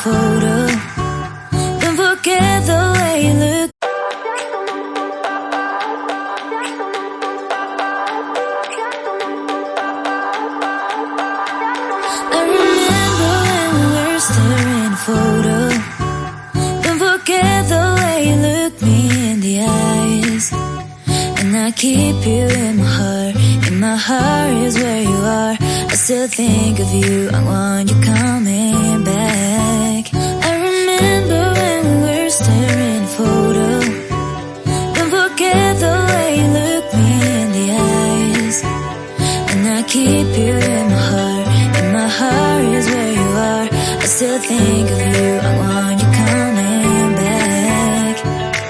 photo. Don't forget the way you look. I remember when we were staring at a photo. Don't forget the way you look me in the eyes. And I keep you in my heart. In my heart is where you are. I still think of you. I want you coming back. I remember when we were staring at a photo.